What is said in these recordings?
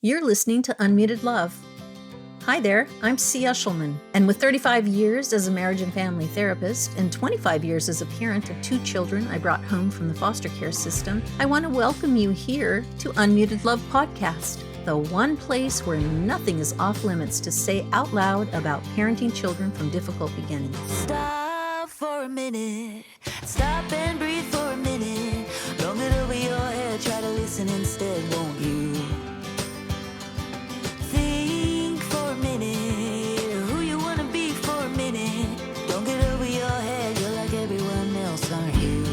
You're listening to Unmuted Love. Hi there, I'm C. Ushelman, and with 35 years as a marriage and family therapist and 25 years as a parent of 2 children I brought home from the foster care system, I want to welcome you here to Unmuted Love Podcast, the one place where nothing is off limits to say out loud about parenting children from difficult beginnings. Stop for a minute, stop and breathe for a minute, long it over your head, try to listen instead, won't you? Think for a minute, who you want to be for a minute, don't get over your head, you're like everyone else, aren't you?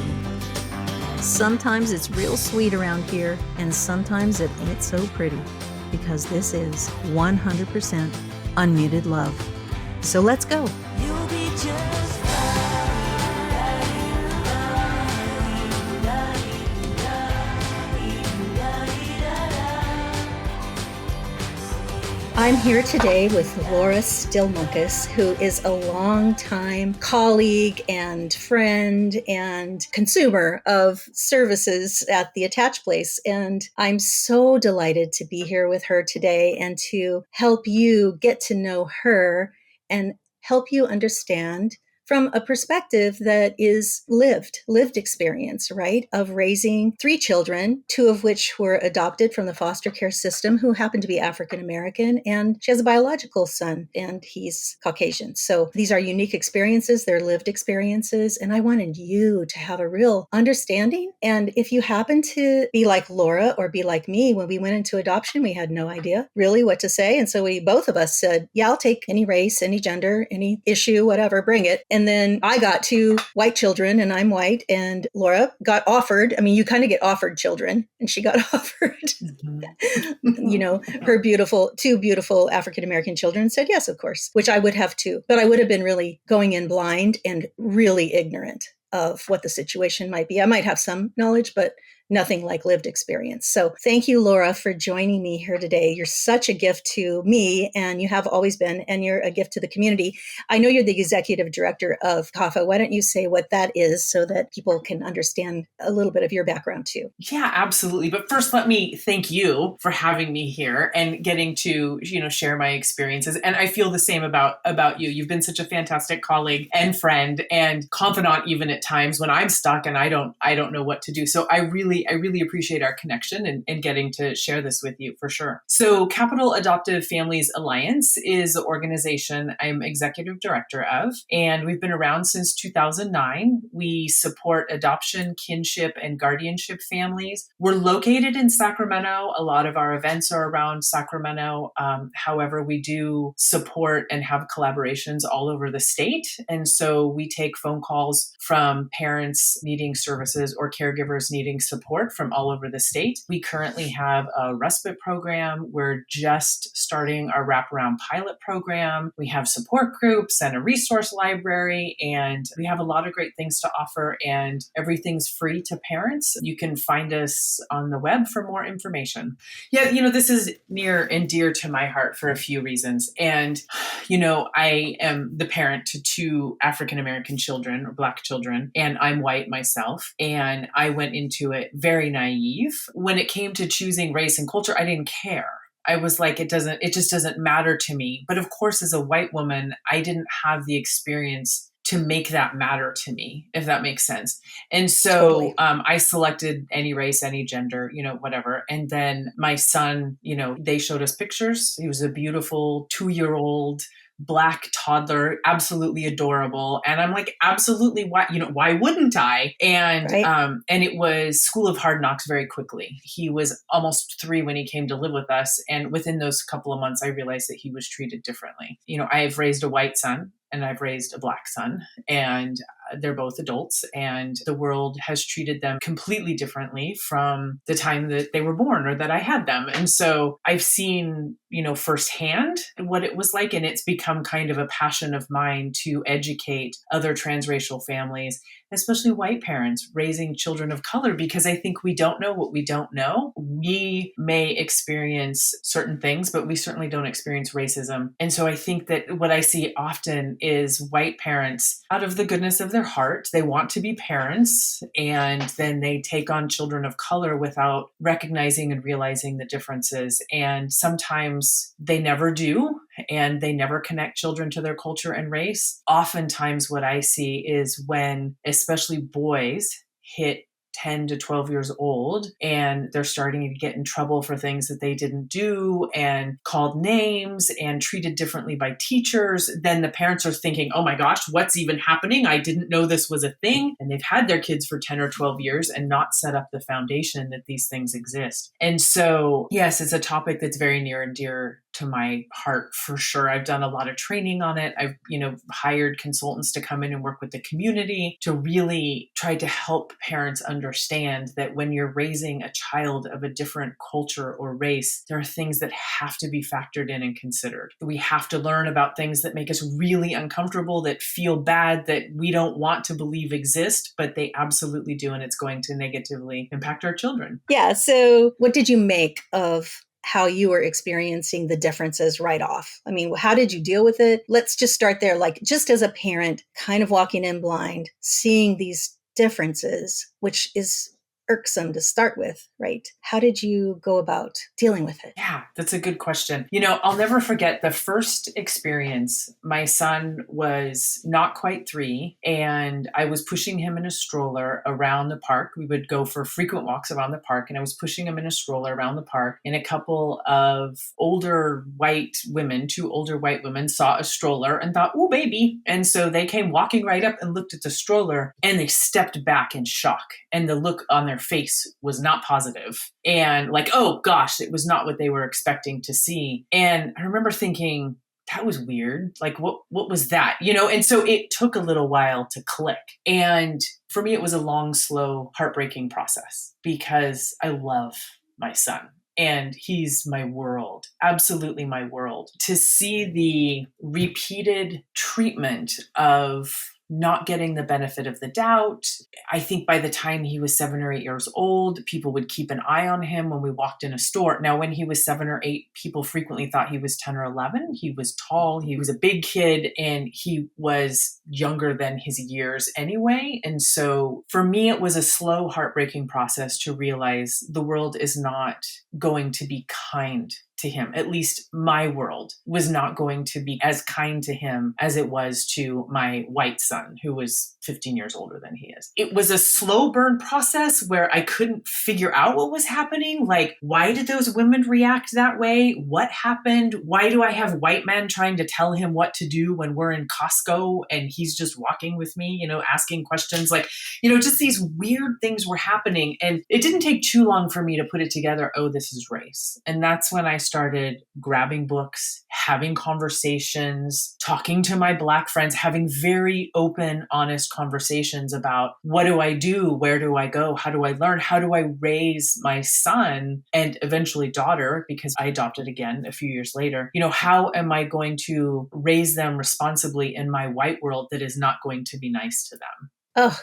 Sometimes it's real sweet around here, and sometimes it ain't so pretty, because this is 100% Unmuted Love. So let's go. You'll be just I'm here today with Laura Stillmunkus, who is a longtime colleague and friend and consumer of services at the Attach Place. And I'm so delighted to be here with her today and to help you get to know her and help you understand from a perspective that is lived experience, right? Of raising 3 children, 2 of which were adopted from the foster care system, who happen to be African American, and she has a biological son, and he's Caucasian. So these are unique experiences, they're lived experiences, and I wanted you to have a real understanding. And if you happen to be like Laura or be like me, when we went into adoption, we had no idea really what to say. And so both of us said, yeah, I'll take any race, any gender, any issue, whatever, bring it. And then I got 2 white children, and I'm white, and Laura got offered. I mean, you kind of get offered children, and she got offered, her 2 beautiful African-American children, said yes, of course, which I would have too. But I would have been really going in blind and really ignorant of what the situation might be. I might have some knowledge, but nothing like lived experience. So thank you, Laura, for joining me here today. You're such a gift to me, and you have always been, and you're a gift to the community. I know you're the executive director of CAFA. Why don't you say what that is so that people can understand a little bit of your background too? Yeah, absolutely. But first, let me thank you for having me here and getting to, share my experiences. And I feel the same about you. You've been such a fantastic colleague and friend and confidant, even at times when I'm stuck and I don't know what to do. So I really appreciate our connection and getting to share this with you for sure. So Capital Adoptive Families Alliance is the organization I'm executive director of, and we've been around since 2009. We support adoption, kinship, and guardianship families. We're located in Sacramento. A lot of our events are around Sacramento. However, we do support and have collaborations all over the state. And so we take phone calls from parents needing services or caregivers needing support from all over the state. We currently have a respite program. We're just starting our wraparound pilot program. We have support groups and a resource library, and we have a lot of great things to offer, and everything's free to parents. You can find us on the web for more information. Yeah, this is near and dear to my heart for a few reasons. And, I am the parent to 2 African-American children or Black children, and I'm white myself. And I went into it very naive. When it came to choosing race and culture, I didn't care. I was like, it just doesn't matter to me. But of course, as a white woman, I didn't have the experience to make that matter to me, if that makes sense. And so Totally. I selected any race, any gender, whatever. And then my son, they showed us pictures. He was a beautiful 2-year-old Black toddler, absolutely adorable. And I'm like, absolutely, why wouldn't I? And Right. And it was School of Hard Knocks very quickly. He was almost 3 when he came to live with us. And within those couple of months, I realized that he was treated differently. I've raised a white son and I've raised a Black son, and they're both adults, and the world has treated them completely differently from the time that they were born or that I had them. And so I've seen, firsthand what it was like, and it's become kind of a passion of mine to educate other transracial families, especially white parents raising children of color, because I think we don't know what we don't know. We may experience certain things, but we certainly don't experience racism. And so I think that what I see often is white parents, out of the goodness of their heart. They want to be parents, and then they take on children of color without recognizing and realizing the differences. And sometimes they never do, and they never connect children to their culture and race. Oftentimes what I see is when especially boys hit 10 to 12 years old and they're starting to get in trouble for things that they didn't do and called names and treated differently by teachers, then the parents are thinking, oh my gosh, what's even happening? I didn't know this was a thing. And they've had their kids for 10 or 12 years and not set up the foundation that these things exist. And so, yes, it's a topic that's very near and dear to my heart for sure. I've done a lot of training on it. I've, hired consultants to come in and work with the community to really try to help parents understand that when you're raising a child of a different culture or race, there are things that have to be factored in and considered. We have to learn about things that make us really uncomfortable, that feel bad, that we don't want to believe exist, but they absolutely do. And it's going to negatively impact our children. Yeah. So what did you make of how you were experiencing the differences right off? I mean, how did you deal with it? Let's just start there. Like, just as a parent, kind of walking in blind, seeing these differences, which is irksome to start with, right? How did you go about dealing with it? Yeah, that's a good question. I'll never forget the first experience. My son was not quite 3, and I was pushing him in a stroller around the park. We would go for frequent walks around the park, and I was pushing him in a stroller around the park, and a couple of older white women, 2 older white women, saw a stroller and thought, "Ooh, baby." And so they came walking right up and looked at the stroller, and they stepped back in shock. And the look on their face was not positive. And like, oh gosh, it was not what they were expecting to see. And I remember thinking, that was weird. Like, what was that? And so it took a little while to click. And for me, it was a long, slow, heartbreaking process because I love my son. And he's my world, absolutely my world. To see the repeated treatment of not getting the benefit of the doubt. I think by the time he was 7 or 8 years old, people would keep an eye on him when we walked in a store. Now, when he was 7 or 8, people frequently thought he was 10 or 11. He was tall, he was a big kid, and he was younger than his years anyway. And so for me, it was a slow, heartbreaking process to realize the world is not going to be kind to him. At least my world was not going to be as kind to him as it was to my white son, who was 15 years older than he is. It was a slow burn process where I couldn't figure out what was happening. Like, why did those women react that way? What happened? Why do I have white men trying to tell him what to do when we're in Costco and he's just walking with me, asking questions? Like, just these weird things were happening. And it didn't take too long for me to put it together. Oh, this is race. And that's when I started grabbing books, having conversations, talking to my Black friends, having very open, honest conversations about what do I do? Where do I go? How do I learn? How do I raise my son and eventually daughter, because I adopted again a few years later? How am I going to raise them responsibly in my white world that is not going to be nice to them? Oh,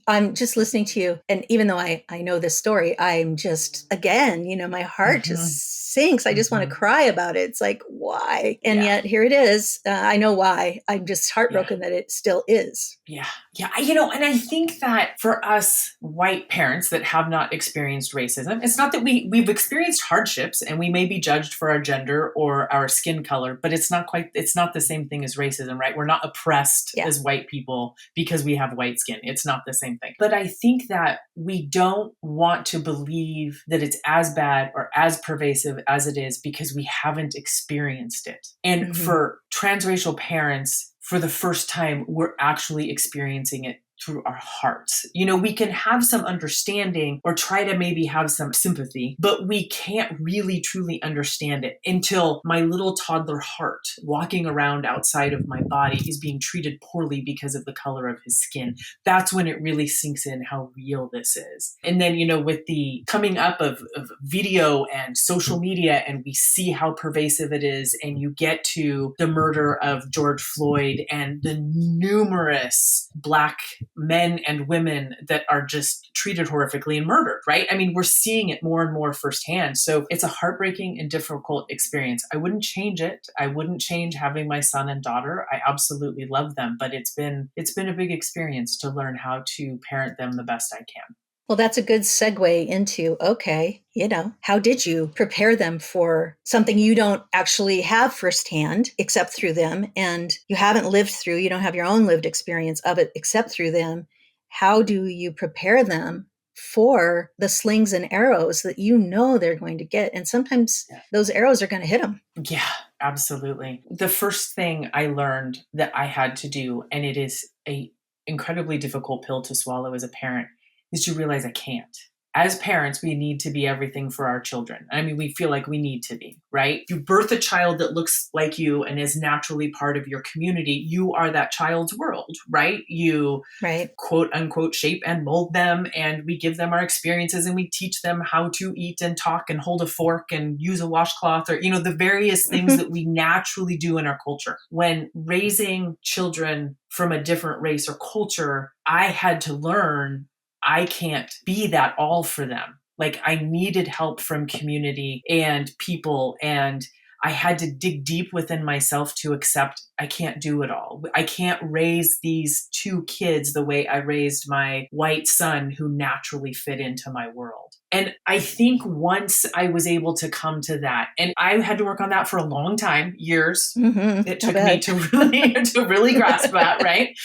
I'm just listening to you. And even though I know this story, I'm just, again, my heart just sinks. I just want to cry about it. It's like, why? And yet here it is. I know why. I'm just heartbroken that it still is. Yeah. And I think that for us white parents that have not experienced racism, it's not that we've experienced hardships and we may be judged for our gender or our skin color, but it's not the same thing as racism, right? We're not oppressed as white people because we have white skin. It's not the same thing. But I think that we don't want to believe that it's as bad or as pervasive as it is because we haven't experienced it. And for transracial parents, for the first time, we're actually experiencing it through our hearts. We can have some understanding or try to maybe have some sympathy, but we can't really truly understand it until my little toddler heart walking around outside of my body is being treated poorly because of the color of his skin. That's when it really sinks in how real this is. And then, with the coming up of video and social media, and we see how pervasive it is, and you get to the murder of George Floyd and the numerous Black men and women that are just treated horrifically and murdered, right? I mean, we're seeing it more and more firsthand. So it's a heartbreaking and difficult experience. I wouldn't change it. I wouldn't change having my son and daughter. I absolutely love them, but it's been a big experience to learn how to parent them the best I can. Well, that's a good segue into, okay, how did you prepare them for something you don't actually have firsthand except through them, and you haven't lived through, you don't have your own lived experience of it except through them. How do you prepare them for the slings and arrows that they're going to get? And sometimes those arrows are going to hit them. Yeah, absolutely. The first thing I learned that I had to do, and it is a incredibly difficult pill to swallow as a parent, is to realize I can't. As parents, we need to be everything for our children. I mean, we feel like we need to be, right? You birth a child that looks like you and is naturally part of your community. You are that child's world, right? You quote unquote shape and mold them, and we give them our experiences, and we teach them how to eat and talk and hold a fork and use a washcloth, or, the various things that we naturally do in our culture. When raising children from a different race or culture, I had to learn I can't be that all for them. Like, I needed help from community and people, and I had to dig deep within myself to accept I can't do it all. I can't raise these two kids the way I raised my white son who naturally fit into my world. And I think once I was able to come to that, and I had to work on that for a long time, years. It took me to really grasp that, right?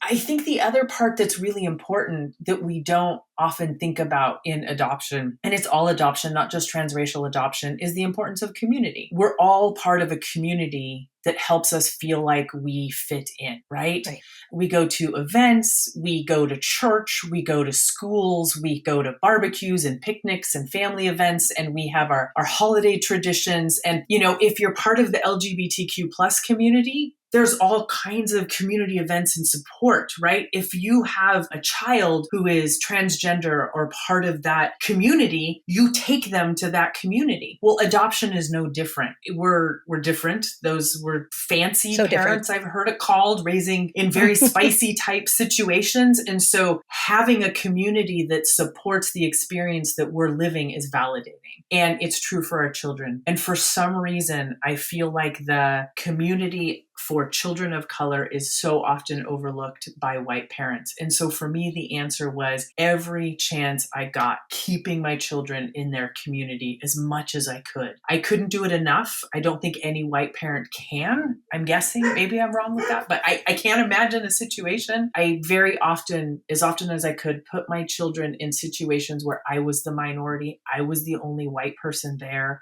I think the other part that's really important that we don't often think about in adoption, and it's all adoption, not just transracial adoption, is the importance of community. We're all part of a community that helps us feel like we fit in, right? We go to events, we go to church, we go to schools, we go to barbecues and picnics and family events, and we have our holiday traditions. And, if you're part of the LGBTQ plus community, there's all kinds of community events and support, right? If you have a child who is transgender or part of that community, you take them to that community. Well, adoption is no different. We're different. Those were fancy parents, I've heard it called, raising in very spicy type situations. And so having a community that supports the experience that we're living is validating. And it's true for our children. And for some reason, I feel like the community for children of color is so often overlooked by white parents. And so for me, the answer was every chance I got, keeping my children in their community as much as I could. I couldn't do it enough. I don't think any white parent can. I'm guessing, maybe I'm wrong with that, but I can't imagine a situation. I very often as I could, put my children in situations where I was the minority. I was the only white person there,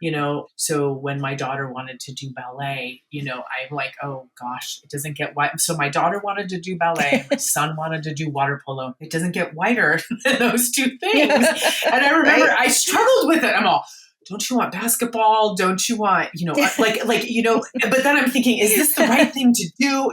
So when my daughter wanted to do ballet, I'm like, oh gosh, it doesn't get white. So my daughter wanted to do ballet. My son wanted to do water polo. It doesn't get whiter than those two things. And I remember I struggled with it. I'm all, don't you want basketball? Don't you want, but then I'm thinking, is this the right thing to do?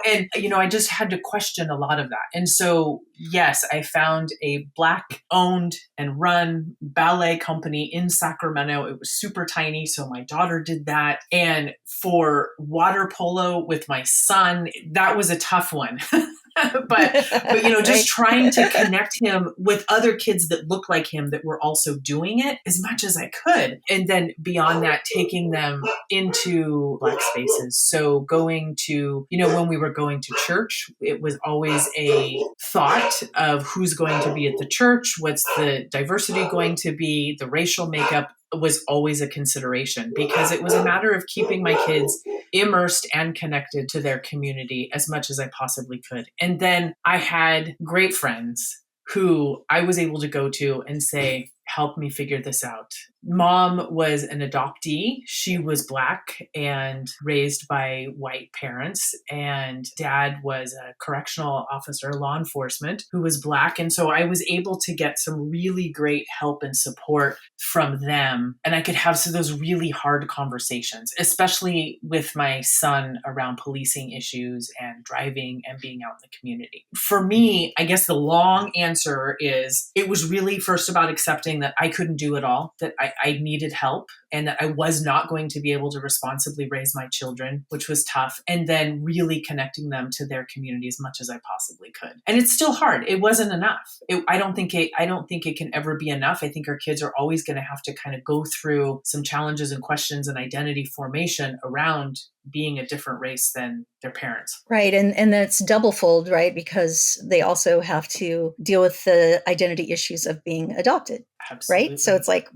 And, I just had to question a lot of that. And so, yes, I found a Black owned and run ballet company in Sacramento. It was super tiny. So my daughter did that. And for water polo with my son, that was a tough one. but just trying to connect him with other kids that look like him that were also doing it as much as I could. And then beyond that, taking them into Black spaces. So going to, when we were going to church, it was always a thought of who's going to be at the church, what's the diversity going to be, the racial makeup was always a consideration, because it was a matter of keeping my kids immersed and connected to their community as much as I possibly could. And then I had great friends who I was able to go to and say, help me figure this out. Mom was an adoptee. She was Black and raised by white parents. And dad was a correctional officer, law enforcement, who was Black. And so I was able to get some really great help and support from them. And I could have those really hard conversations, especially with my son around policing issues and driving and being out in the community. For me, I guess the long answer is it was really first about accepting that I couldn't do it all, that I needed help and that I was not going to be able to responsibly raise my children, which was tough. And then really connecting them to their community as much as I possibly could. And it's still hard. It wasn't enough. I don't think it can ever be enough. I think our kids are always going to have to kind of go through some challenges and questions and identity formation around being a different race than their parents. Right. And that's double fold, right? Because they also have to deal with the identity issues of being adopted. Absolutely. Right. So it's like,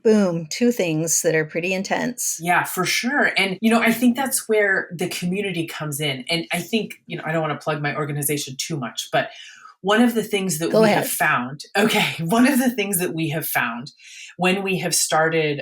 boom, two things that are pretty intense. Yeah, for sure. And, I think that's where the community comes in. And I think, I don't want to plug my organization too much, but one of the things that have found, one of the things that we have found when we have started,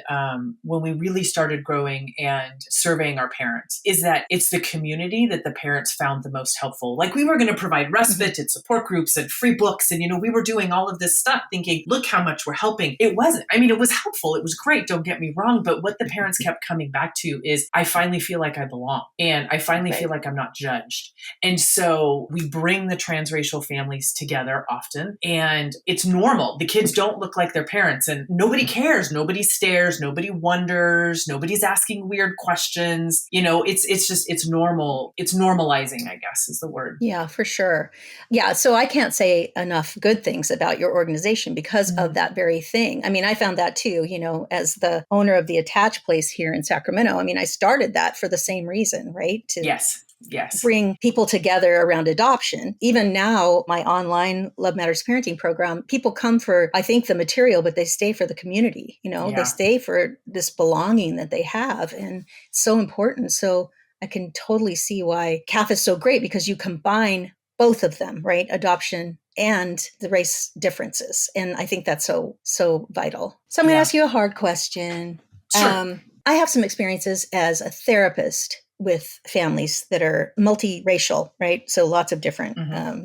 when we really started growing and surveying our parents is that it's the community that the parents found the most helpful. Like we were going to provide respite and support groups and free books. And, we were doing all of this stuff thinking, look how much we're helping. It wasn't. I mean, it was helpful. It was great. Don't get me wrong. But what the parents kept coming back to is I finally feel like I belong and I finally feel like I'm not judged. And so we bring the transracial families together often and it's normal. The kids don't look like their parents and nobody cares. Nobody stares. Nobody wonders. Nobody's asking weird questions. It's normal. It's normalizing, I guess is the word. Yeah, for sure. Yeah. So I can't say enough good things about your organization because of that very thing. I mean, I found that too, as the owner of the Attached place here in Sacramento. I mean, I started that for the same reason, right? Yes. Bring people together around adoption. Even now, my online Love Matters parenting program, people come for, I think, the material, but they stay for the community. They stay for this belonging that they have. And it's so important. So I can totally see why CAF is so great because you combine both of them, right? Adoption and the race differences. And I think that's so vital. So I'm going to ask you a hard question. Sure. I have some experiences as a therapist with families that are multiracial, right? So lots of different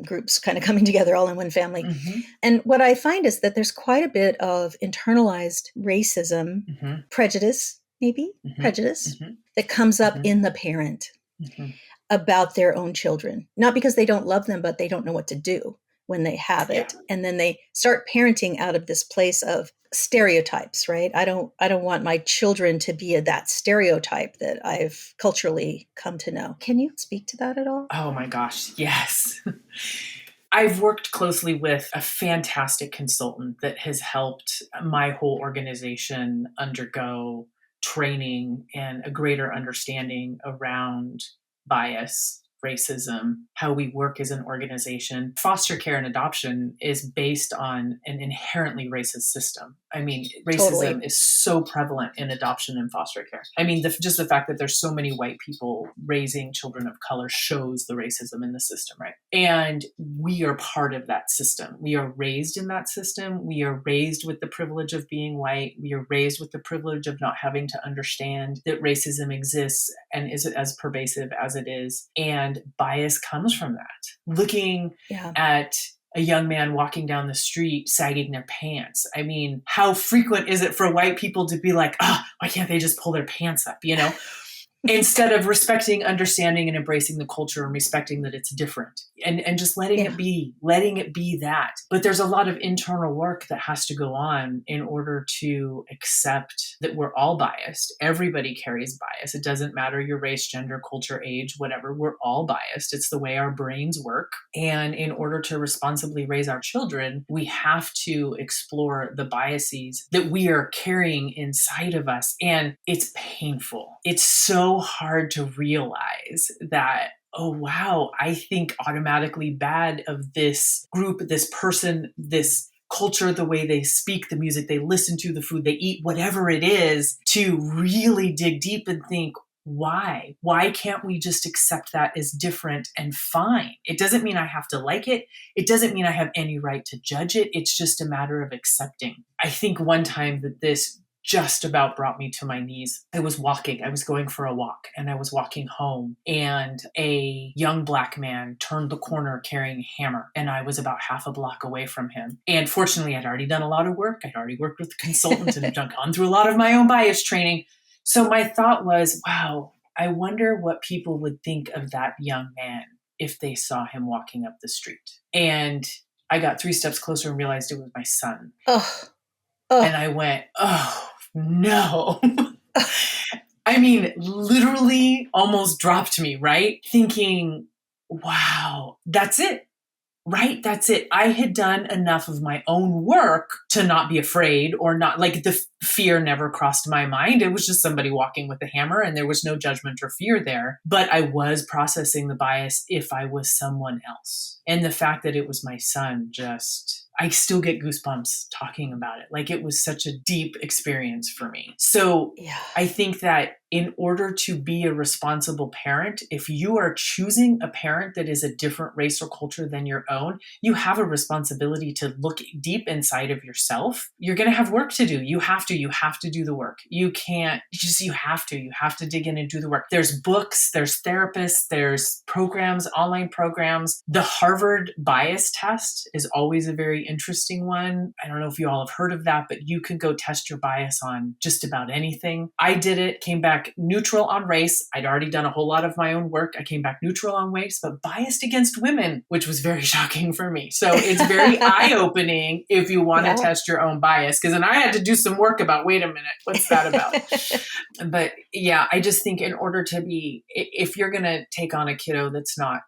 groups kind of coming together all in one family. And what I find is that there's quite a bit of internalized racism, prejudice, that comes up in the parent about their own children. Not because they don't love them, but they don't know what to do when they have it. And then they start parenting out of this place of stereotypes, right? I don't want my children to be that stereotype that I've culturally come to know. Can you speak to that at all? Oh my gosh, yes. I've worked closely with a fantastic consultant that has helped my whole organization undergo training and a greater understanding around bias, racism, how we work as an organization. Foster care and adoption is based on an inherently racist system. I mean, racism is so prevalent in adoption and foster care. I mean, just the fact that there's so many white people raising children of color shows the racism in the system, right? And we are part of that system. We are raised in that system. We are raised with the privilege of being white. We are raised with the privilege of not having to understand that racism exists and is as pervasive as it is. And bias comes from that. Looking at a young man walking down the street sagging their pants. I mean, how frequent is it for white people to be like, why can't they just pull their pants up, Instead of respecting, understanding, and embracing the culture and respecting that it's different and just letting it be that. But there's a lot of internal work that has to go on in order to accept that we're all biased. Everybody carries bias. It doesn't matter your race, gender, culture, age, whatever. We're all biased. It's the way our brains work. And in order to responsibly raise our children, we have to explore the biases that we are carrying inside of us. And it's painful. It's so hard to realize that, oh, wow, I think automatically bad of this group, this person, this culture, the way they speak, the music they listen to, the food they eat, whatever it is, to really dig deep and think, why? Why can't we just accept that as different and fine? It doesn't mean I have to like it. It doesn't mean I have any right to judge it. It's just a matter of accepting. I think one time that this just about brought me to my knees. I was going for a walk and I was walking home and a young Black man turned the corner carrying a hammer and I was about half a block away from him. And fortunately, I'd already done a lot of work. I'd already worked with consultants and had gone through a lot of my own bias training. So my thought was, wow, I wonder what people would think of that young man if they saw him walking up the street. And I got 3 steps closer and realized it was my son. Oh. And I went, oh, no. I mean, literally almost dropped me, right? Thinking, wow, that's it. Right? That's it. I had done enough of my own work to not be afraid, or not, like, the fear never crossed my mind. It was just somebody walking with a hammer, and there was no judgment or fear there. But I was processing the bias if I was someone else. And the fact that it was my son, I still get goosebumps talking about it. Like, it was such a deep experience for me. So Yeah. I think that in order to be a responsible parent, if you are choosing a parent that is a different race or culture than your own, you have a responsibility to look deep inside of yourself. You're going to have work to do. You have to do the work. You have to dig in and do the work. There's books, there's therapists, there's programs, online programs. The Harvard bias test is always a very interesting one. I don't know if you all have heard of that, but you can go test your bias on just about anything. I did it, came back neutral on race. I'd already done a whole lot of my own work. I came back neutral on race, but biased against women, which was very shocking for me. So it's very eye-opening if you want to test your own bias, because then I had to do some work about, wait a minute, what's that about? But yeah, I just think in order to be, if you're going to take on a kiddo that's not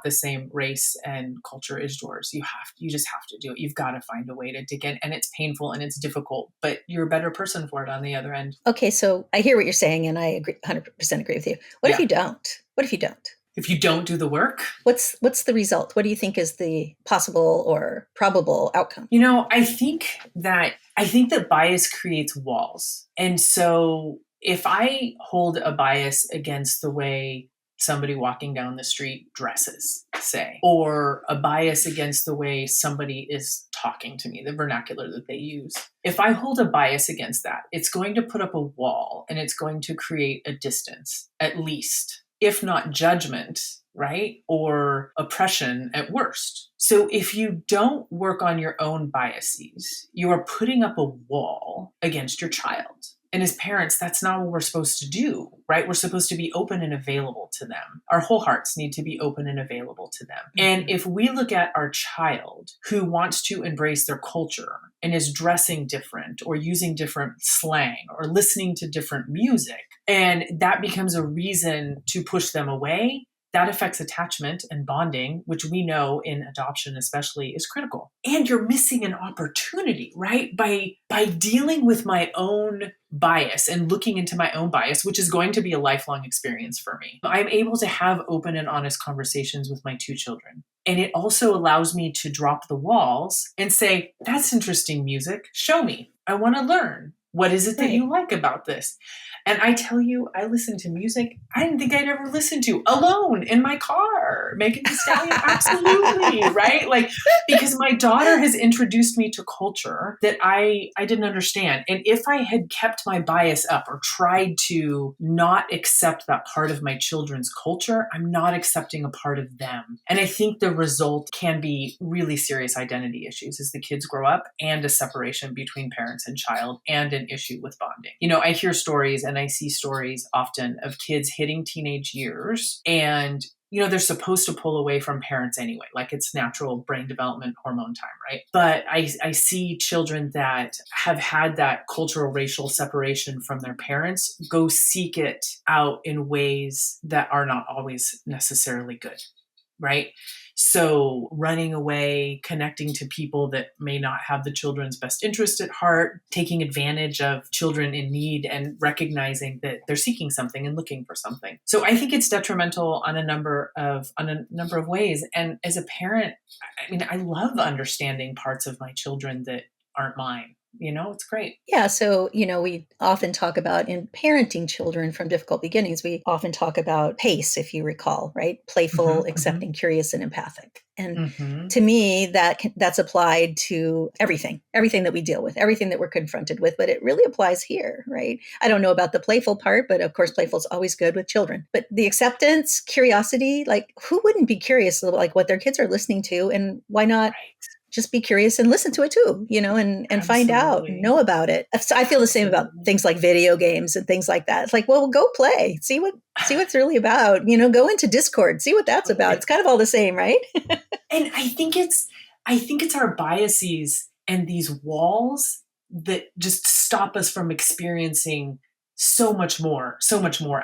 the same race and culture as yours, you just have to do it. You've got to find a way to dig in, and it's painful and it's difficult, but you're a better person for it on the other end. Okay, so I hear what you're saying, and I agree, 100% agree with you. What if you don't? What if you don't? If you don't do the work? What's the result? What do you think is the possible or probable outcome? I think that bias creates walls. And so if I hold a bias against the way somebody walking down the street dresses, say, or a bias against the way somebody is talking to me, the vernacular that they use. If I hold a bias against that, it's going to put up a wall, and it's going to create a distance, at least, if not judgment, right? Or oppression at worst. So if you don't work on your own biases, you are putting up a wall against your child. And as parents, that's not what we're supposed to do, right? We're supposed to be open and available to them. Our whole hearts need to be open and available to them. Mm-hmm. And if we look at our child who wants to embrace their culture and is dressing different or using different slang or listening to different music, and that becomes a reason to push them away, that affects attachment and bonding, which we know in adoption especially is critical. And you're missing an opportunity, right? By dealing with my own bias and looking into my own bias, which is going to be a lifelong experience for me. I'm able to have open and honest conversations with my two children. And it also allows me to drop the walls and say, that's interesting music. Show me. I want to learn. What is it that you like about this? And I tell you, I listen to music I didn't think I'd ever listen to alone in my car. Megan Thee Stallion, absolutely, right? Like, because my daughter has introduced me to culture that I didn't understand. And if I had kept my bias up or tried to not accept that part of my children's culture, I'm not accepting a part of them. And I think the result can be really serious identity issues as the kids grow up, and a separation between parents and child, and an issue with bonding. I hear stories and I see stories often of kids hitting teenage years, and they're supposed to pull away from parents anyway, like it's natural brain development hormone time, right? But I see children that have had that cultural racial separation from their parents go seek it out in ways that are not always necessarily good, right? So running away, connecting to people that may not have the children's best interest at heart, taking advantage of children in need, and recognizing that they're seeking something and looking for something. So I think it's detrimental on a number of ways. And as a parent, I love understanding parts of my children that aren't mine. It's great. Yeah. So, we often talk about, in parenting children from difficult beginnings, we often talk about PACE, if you recall, right? Playful, accepting, curious, and empathic. And to me, that's applied to everything that we deal with, everything that we're confronted with, but it really applies here, right? I don't know about the playful part, but of course, playful is always good with children. But the acceptance, curiosity, like, who wouldn't be curious, like what their kids are listening to, and why not? Right. Just be curious and listen to it too, and find out, and know about it. So I feel the same about things like video games and things like that. It's like, well, go play, see what's really about, go into Discord, see what that's about. It's kind of all the same, right? And I think it's our biases and these walls that just stop us from experiencing so much more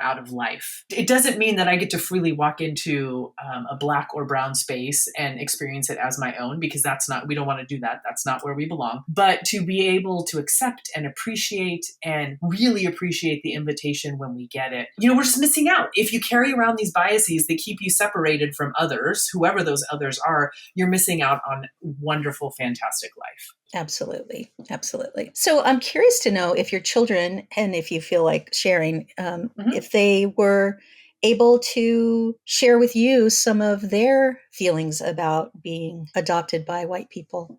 out of life. It doesn't mean that I get to freely walk into a black or brown space and experience it as my own, because we don't want to do that. That's not where we belong. But to be able to accept and appreciate and really appreciate the invitation when we get it. We're just missing out. If you carry around these biases that keep you separated from others, whoever those others are, you're missing out on wonderful, fantastic life. Absolutely. Absolutely. So I'm curious to know if your children, and if you feel like sharing, if they were able to share with you some of their feelings about being adopted by white people,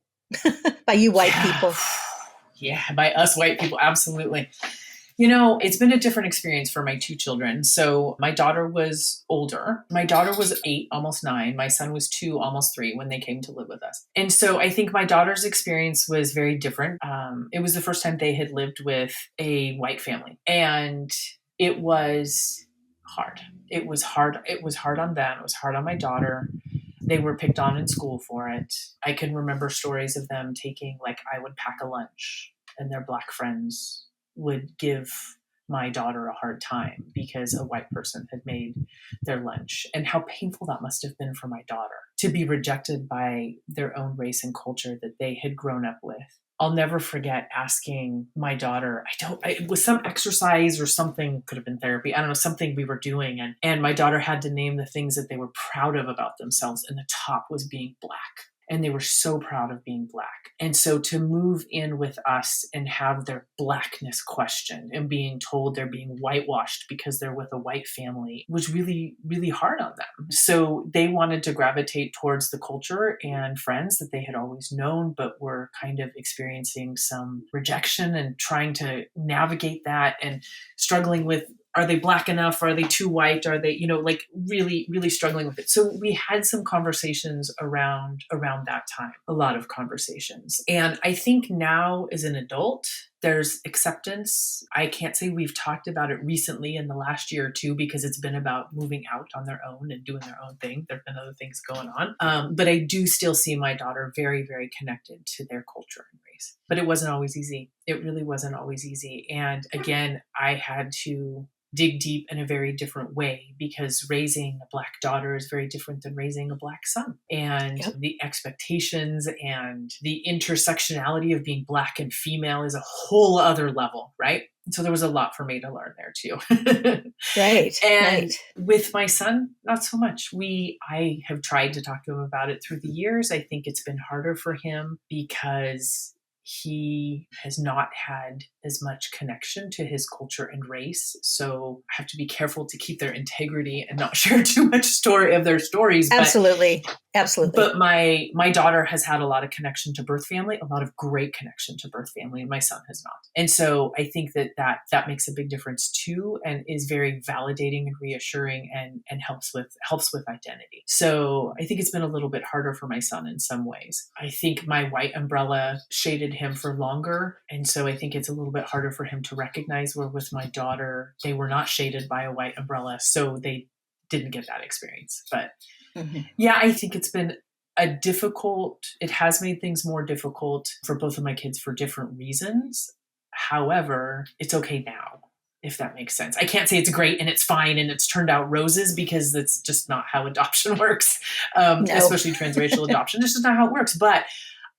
by you white people. Yeah, by us white people. Absolutely. It's been a different experience for my two children. So my daughter was older. My daughter was 8, almost 9. My son was 2, almost 3 when they came to live with us. And so I think my daughter's experience was very different. It was the first time they had lived with a white family. And it was hard. It was hard. It was hard on them. It was hard on my daughter. They were picked on in school for it. I can remember stories of them taking, I would pack a lunch and their black friends would give my daughter a hard time because a white person had made their lunch, and how painful that must have been for my daughter to be rejected by their own race and culture that they had grown up with. I'll never forget asking my daughter, it was some exercise or something, could have been therapy, I don't know, something we were doing. And my daughter had to name the things that they were proud of about themselves. And the top was being black. And they were so proud of being black. And so to move in with us and have their blackness questioned and being told they're being whitewashed because they're with a white family was really, really hard on them. So they wanted to gravitate towards the culture and friends that they had always known, but were kind of experiencing some rejection and trying to navigate that and struggling with, are they black enough? Are they too white? Are they, really, really struggling with it? So we had some conversations around that time, a lot of conversations. And I think now as an adult, there's acceptance. I can't say we've talked about it recently in the last year or two, because it's been about moving out on their own and doing their own thing. There have been other things going on. But I do still see my daughter very, very connected to their culture and race. But it wasn't always easy. It really wasn't always easy. And again, I had to dig deep in a very different way, because raising a black daughter is very different than raising a black son. And the expectations and the intersectionality of being black and female is a whole other level, right? So there was a lot for me to learn there too. Right. And with my son, not so much. I have tried to talk to him about it through the years. I think it's been harder for him because he has not had as much connection to his culture and race. So I have to be careful to keep their integrity and not share too much of their stories. Absolutely. Absolutely. But my daughter has had a lot of connection to birth family, a lot of great connection to birth family, and my son has not. And so I think that makes a big difference too, and is very validating and reassuring, and helps with identity. So I think it's been a little bit harder for my son in some ways. I think my white umbrella shaded him for longer. And so I think it's a little bit harder for him to recognize, where with my daughter, they were not shaded by a white umbrella. So they didn't get that experience. But yeah, I think it's been it has made things more difficult for both of my kids for different reasons. However, it's okay now, if that makes sense. I can't say it's great and it's fine and it's turned out roses, because that's just not how adoption works, especially transracial adoption. This is not how it works. But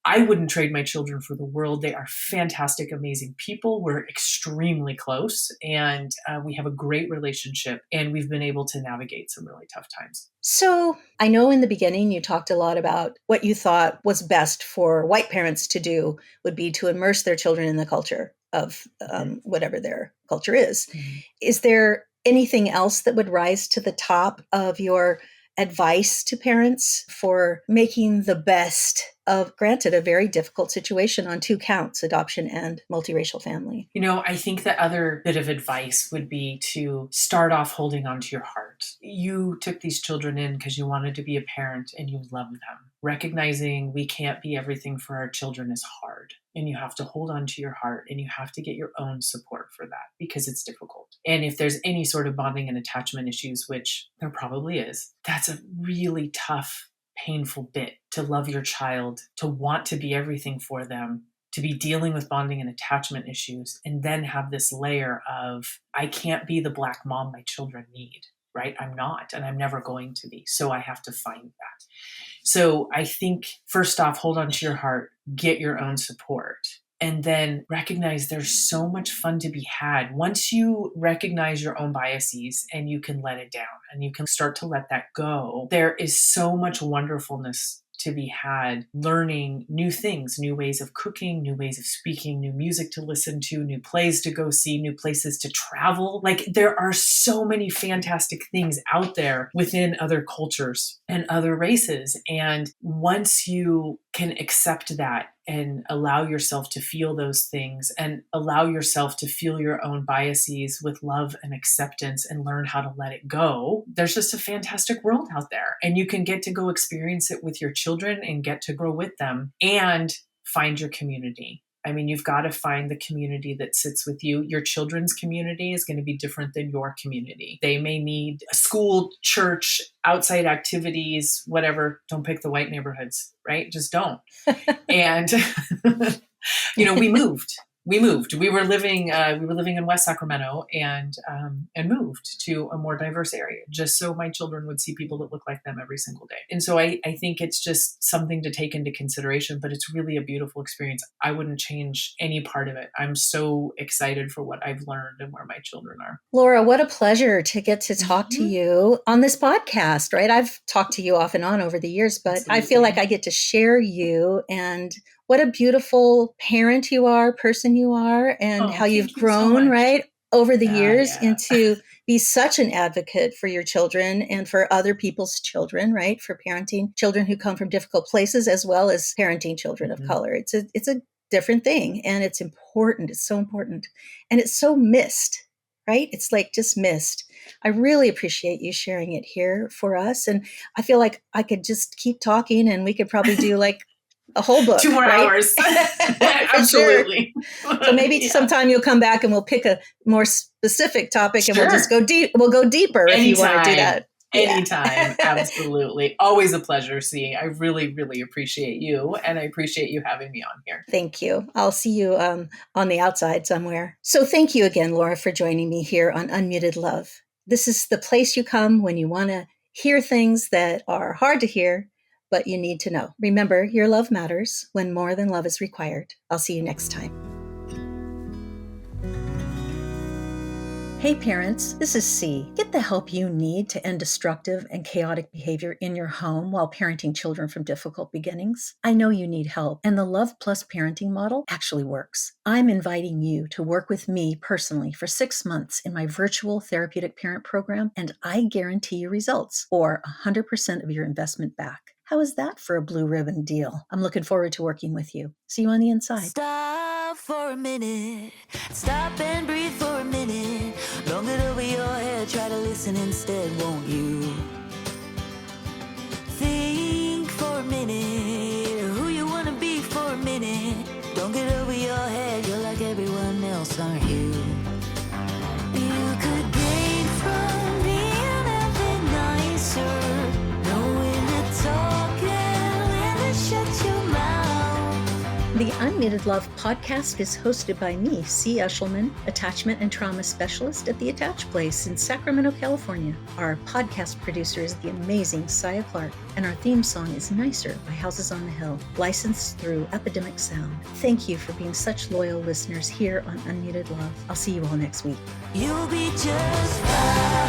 I wouldn't trade my children for the world. They are fantastic, amazing people. We're extremely close, and we have a great relationship, and we've been able to navigate some really tough times. So I know in the beginning you talked a lot about what you thought was best for white parents to do would be to immerse their children in the culture of whatever their culture is. Mm-hmm. Is there anything else that would rise to the top of your advice to parents for making the best of, granted, a very difficult situation on 2 counts, adoption and multiracial family? I think the other bit of advice would be to start off holding on to your heart. You took these children in because you wanted to be a parent and you love them. Recognizing we can't be everything for our children is hard. And you have to hold on to your heart, and you have to get your own support for that, because it's difficult. And if there's any sort of bonding and attachment issues, which there probably is, that's a really tough, painful bit to love your child, to want to be everything for them, to be dealing with bonding and attachment issues, and then have this layer of, I can't be the Black mom my children need, right? I'm not, and I'm never going to be. So I have to find that. So I think, first off, hold on to your heart, get your own support, and then recognize there's so much fun to be had. Once you recognize your own biases and you can let it down and you can start to let that go, there is so much wonderfulness to be had, learning new things, new ways of cooking, new ways of speaking, new music to listen to, new plays to go see, new places to travel. Like, there are so many fantastic things out there within other cultures and other races. And once you can accept that and allow yourself to feel those things and allow yourself to feel your own biases with love and acceptance and learn how to let it go, there's just a fantastic world out there. And you can get to go experience it with your children and get to grow with them and find your community. I mean, you've got to find the community that sits with you. Your children's community is going to be different than your community. They may need a school, church, outside activities, whatever. Don't pick the white neighborhoods, right? Just don't. And, we moved. We were living in West Sacramento and moved to a more diverse area just so my children would see people that look like them every single day. And so I think it's just something to take into consideration, but it's really a beautiful experience. I wouldn't change any part of it. I'm so excited for what I've learned and where my children are. Laura, what a pleasure to get to talk to you on this podcast, right? I've talked to you off and on over the years, but Absolutely. I feel like I get to share you, and what a beautiful parent you are, person you are, and how you've grown, right, over the years into be such an advocate for your children and for other people's children, right? For parenting children who come from difficult places, as well as parenting children of color. It's a different thing, and it's important. It's so important. And it's so missed, right? It's like just missed. I really appreciate you sharing it here for us. And I feel like I could just keep talking, and we could probably do like a whole book. 2 more hours. Absolutely. Sure. So maybe sometime you'll come back and we'll pick a more specific topic and we'll just go deep. We'll go deeper if you want to do that. Anytime. Absolutely. Always a pleasure, C. I really, really appreciate you. And I appreciate you having me on here. Thank you. I'll see you on the outside somewhere. So thank you again, Laura, for joining me here on Unmuted Love. This is the place you come when you want to hear things that are hard to hear, but you need to know. Remember, your love matters when more than love is required. I'll see you next time. Hey parents, this is C. Get the help you need to end destructive and chaotic behavior in your home while parenting children from difficult beginnings. I know you need help, and the Love Plus parenting model actually works. I'm inviting you to work with me personally for 6 months in my virtual therapeutic parent program, and I guarantee you results, or 100% of your investment back. How is that for a blue ribbon deal? I'm looking forward to working with you. See you on the inside. Stop for a minute. Stop and breathe for a minute. Long it over your head. Try to listen instead, won't you? Think for a minute. Who you want to be for a minute. Don't get over your head. You're like everyone else, aren't you? You could gain from being a bit nicer. The Unmuted Love podcast is hosted by me, C. Eshelman, attachment and trauma specialist at the Attach Place in Sacramento, California. Our podcast producer is the amazing Saya Clark, and our theme song is Nicer by Houses on the Hill, licensed through Epidemic Sound. Thank you for being such loyal listeners here on Unmuted Love. I'll see you all next week. You'll be just fine.